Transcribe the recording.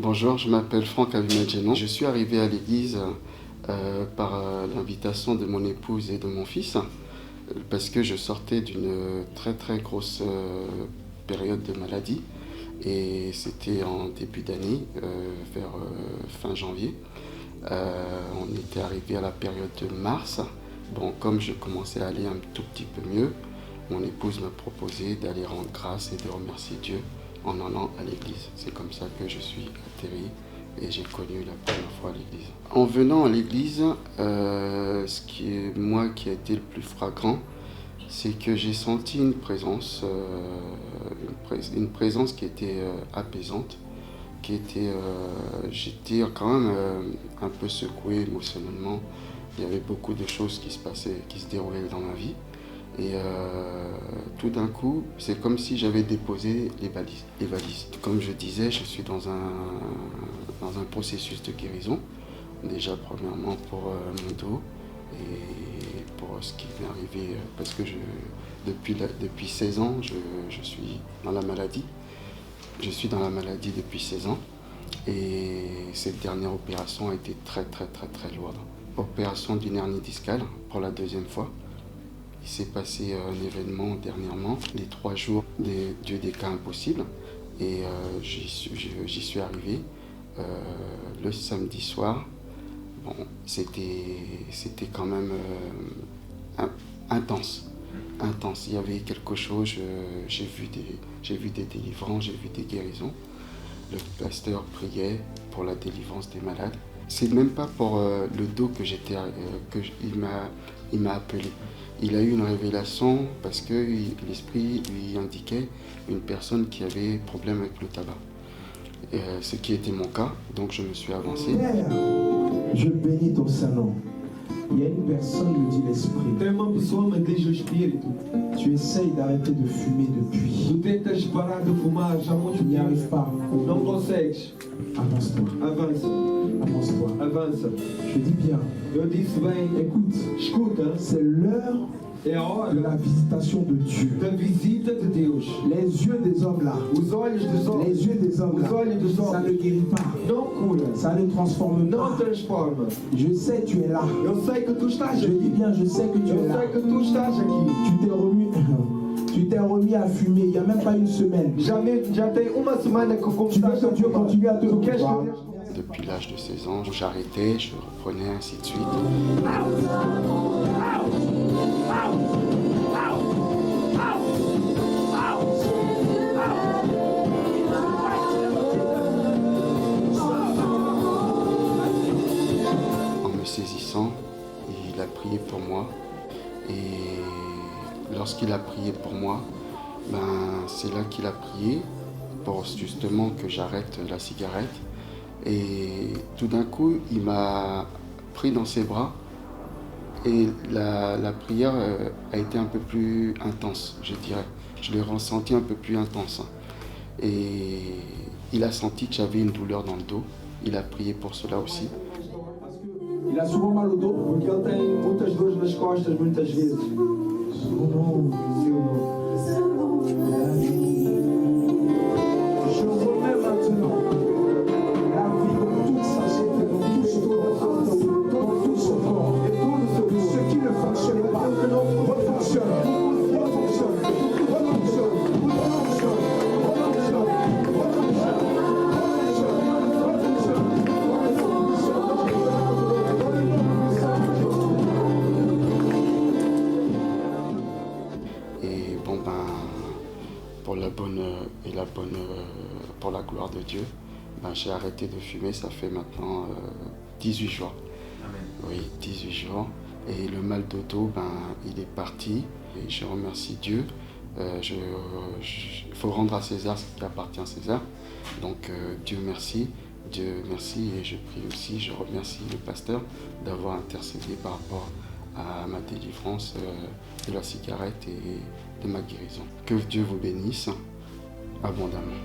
Bonjour, je m'appelle Franck Avimadjenon. Je suis arrivé à l'église par l'invitation de mon épouse et de mon fils parce que je sortais d'une très grosse période de maladie et c'était en début d'année, vers fin janvier. On était arrivé à la période de mars. Bon, comme je commençais à aller un tout petit peu mieux, mon épouse m'a proposé d'aller rendre grâce et de remercier Dieu en allant à l'église. C'est comme ça que je suis atterri et j'ai connu la première fois l'église. En venant à l'église, ce qui a été le plus flagrant, c'est que j'ai senti une présence qui était apaisante, j'étais quand même un peu secoué émotionnellement. Il y avait beaucoup de choses qui se déroulaient dans ma vie. Et tout d'un coup, c'est comme si j'avais déposé les valises. Comme je disais, je suis dans un processus de guérison. Déjà, premièrement, pour mon dos et pour ce qui m'est arrivé, parce que depuis 16 ans, je suis dans la maladie. Je suis dans la maladie depuis 16 ans. Et cette dernière opération a été très lourde. Opération d'une hernie discale pour la deuxième fois. Il s'est passé un événement dernièrement, les 3 jours des Dieu des cas impossibles, et j'y suis arrivé le samedi soir. Bon, c'était quand même intense. Il y avait quelque chose, j'ai vu des délivrances, j'ai vu des guérisons. Le pasteur priait pour la délivrance des malades. C'est même pas pour le dos que il m'a appelé. Il a eu une révélation parce que l'esprit lui indiquait une personne qui avait problème avec le tabac. Ce qui était mon cas, donc je me suis avancé. Père, je bénis ton Saint-Nom. Il y a une personne, me dit l'esprit. Tu essayes d'arrêter de fumer depuis. Tu n'y arrives pas. Avance-toi. Avance-toi. Je dis bien. Écoute, c'est l'heure de la visitation de Dieu. Les yeux des hommes là, les yeux des hommes là, ça ne guérit pas, ça ne transforme pas. Je sais tu es là. Je dis bien, je sais que tu es là. Tu t'es remis à fumer il n'y a même pas une semaine. Tu veux que Dieu continue à te voir. Depuis l'âge de 16 ans, j'arrêtais, je reprenais, ainsi de suite. En me saisissant, il a prié pour moi. Et lorsqu'il a prié pour moi, c'est là qu'il a prié pour justement que j'arrête la cigarette. Et tout d'un coup, il m'a pris dans ses bras et la prière a été un peu plus intense, je dirais. Je l'ai ressenti un peu plus intense. Et il a senti que j'avais une douleur dans le dos. Il a prié pour cela aussi. Il a souvent mal au dos. Je remets maintenant la vie dans toute sa chair, dans tout son corps. Et ce qui ne fonctionne pas, refonctionne. Et bon pour la gloire de Dieu, j'ai arrêté de fumer, ça fait maintenant 18 jours. Amen. Oui, 18 jours. Et le mal de dos, il est parti. Et je remercie Dieu. Il faut rendre à César ce qui appartient à César. Donc Dieu merci. Et je prie aussi, je remercie le pasteur d'avoir intercédé par rapport à ma délivrance de la cigarette et de ma guérison. Que Dieu vous bénisse abondamment.